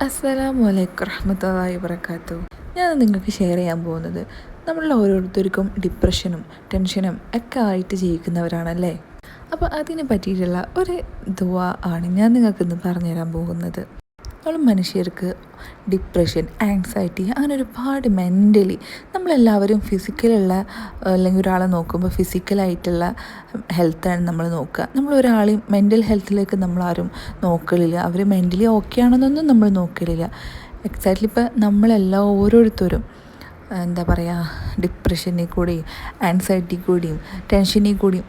അസ്സലാമു അലൈക്കും റഹ്മത്തുള്ളാഹി വബറകാതുഹു. ഞാൻ നിങ്ങൾക്ക് ഷെയർ ചെയ്യാൻ പോകുന്നത് നമ്മളിൽ ഓരോരുത്തർക്കും ഡിപ്രഷനും ടെൻഷനും ഒക്കെ ആയിട്ട് ജീവിക്കുന്നവരാണല്ലേ. അപ്പോൾ അതിനെ പറ്റിയിട്ടുള്ള ഒരു ദുആ ആണ് ഞാൻ നിങ്ങൾക്കിന്ന് പറഞ്ഞുതരാൻ പോകുന്നത്. നമ്മൾ മനുഷ്യർക്ക് ഡിപ്രഷൻ, ആങ്സൈറ്റി അങ്ങനെ ഒരുപാട് മെൻ്റലി നമ്മളെല്ലാവരും ഫിസിക്കലുള്ള അല്ലെങ്കിൽ ഒരാളെ നോക്കുമ്പോൾ ഫിസിക്കലായിട്ടുള്ള ഹെൽത്താണ് നമ്മൾ നോക്കുക. നമ്മൾ ഒരാളെയും മെൻ്റൽ ഹെൽത്തിലേക്ക് നമ്മളാരും നോക്കലില്ല. അവർ മെൻ്റലി ഓക്കെ ആണെന്നൊന്നും നമ്മൾ നോക്കലില്ല. എക്സാക്ട്ലി ഇപ്പോൾ നമ്മളെല്ലാം ഓരോരുത്തരും എന്താ പറയുക, ഡിപ്രഷനിൽ കൂടിയും ആൻസൈറ്റി കൂടിയും ടെൻഷനിൽ കൂടിയും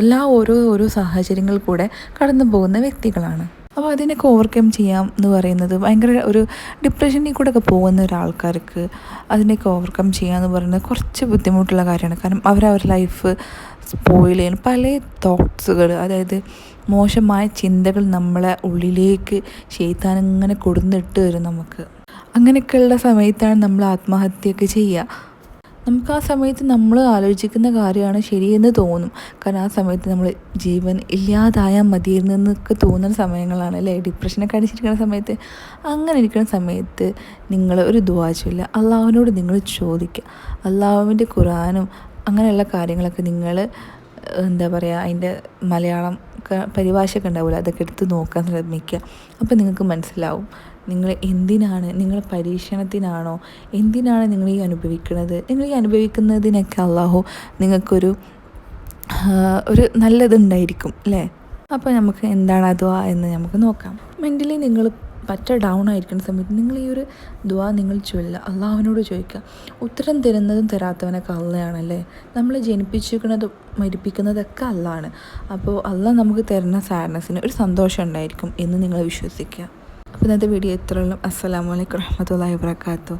എല്ലാം ഓരോ സാഹചര്യങ്ങളിൽ കൂടെ കടന്നു പോകുന്ന വ്യക്തികളാണ്. അപ്പോൾ അതിനൊക്കെ ഓവർകം ചെയ്യാം എന്ന് പറയുന്നത് ഭയങ്കര ഒരു ഡിപ്രഷനിൽ കൂടെ ഒക്കെ പോകുന്ന ഒരാൾക്കാർക്ക് അതിനൊക്കെ ഓവർകം ചെയ്യുക എന്ന് പറയുന്നത് കുറച്ച് ബുദ്ധിമുട്ടുള്ള കാര്യമാണ്. കാരണം അവരവരുടെ ലൈഫ് സ്പോയിൽ ചെയ്യുന്ന പല തോട്ട്സുകൾ, അതായത് മോശമായ ചിന്തകൾ നമ്മളെ ഉള്ളിലേക്ക് ശൈത്താൻ ഇങ്ങനെ കൊടുന്നിട്ട് വരും നമുക്ക്. അങ്ങനെയൊക്കെയുള്ള സമയത്താണ് നമ്മൾ ആത്മഹത്യയൊക്കെ ചെയ്യുക. നമുക്ക് ആ സമയത്ത് നമ്മൾ ആലോചിക്കുന്ന കാര്യമാണ് ശരിയെന്ന് തോന്നും. കാരണം ആ സമയത്ത് നമ്മൾ ജീവൻ ഇല്ലാതായാൽ മതിയെന്നൊക്കെ തോന്നുന്ന സമയങ്ങളാണ് അല്ലേ, ഡിപ്രഷനൊക്കെ അടിച്ചിരിക്കുന്ന സമയത്ത്. അങ്ങനെ ഇരിക്കുന്ന സമയത്ത് നിങ്ങൾ ഒരു ദുആ ചൊല്ലുക, അള്ളാഹുവിനോട് നിങ്ങൾ ചോദിക്കുക. അള്ളാഹുവിൻ്റെ ഖുർആനും അങ്ങനെയുള്ള കാര്യങ്ങളൊക്കെ നിങ്ങൾ എന്താ പറയുക, അതിൻ്റെ മലയാളം പരിഭാഷയൊക്കെ ഉണ്ടാവില്ല, അതൊക്കെ എടുത്ത് നോക്കാൻ ശ്രമിക്കുക. അപ്പോൾ നിങ്ങൾക്ക് മനസ്സിലാവും നിങ്ങൾ എന്തിനാണ്, നിങ്ങൾ പരീക്ഷണത്തിനാണോ, എന്തിനാണ് നിങ്ങൾ ഈ അനുഭവിക്കുന്നത്. നിങ്ങൾ ഈ അനുഭവിക്കുന്നതിനൊക്കെ അള്ളാഹു നിങ്ങൾക്കൊരു നല്ലതുണ്ടായിരിക്കും അല്ലേ. അപ്പോൾ നമുക്ക് എന്താണ് ആ ദുആ എന്ന് നമുക്ക് നോക്കാം. മെൻ്റലി നിങ്ങൾ ഡൗൺ ആയിരിക്കുന്ന സമയത്ത് നിങ്ങൾ ഈ ഒരു ദുആ നിങ്ങൾ ചൊല്ലുക, അള്ളാഹുവിനോട് ചോദിക്കുക. ഉത്തരം തരുന്നതും തരാത്തവനൊക്കെ അള്ളയാണല്ലേ. നമ്മളെ ജനിപ്പിച്ചിരിക്കുന്നതും മരിപ്പിക്കുന്നതൊക്കെ അള്ളാണ്. അപ്പോൾ അള്ളാഹ് നമുക്ക് തരുന്ന സാഡ്നെസ്സിന് ഒരു സന്തോഷം ഉണ്ടായിരിക്കും എന്ന് നിങ്ങൾ വിശ്വസിക്കുക. അപ്പോൾ ഇന്നത്തെ വീഡിയോ ഇത്രയുള്ളൂ. അസ്സലാമു അലൈക്കും റഹ്മത്തുള്ളാഹി വബറകാതുഹു.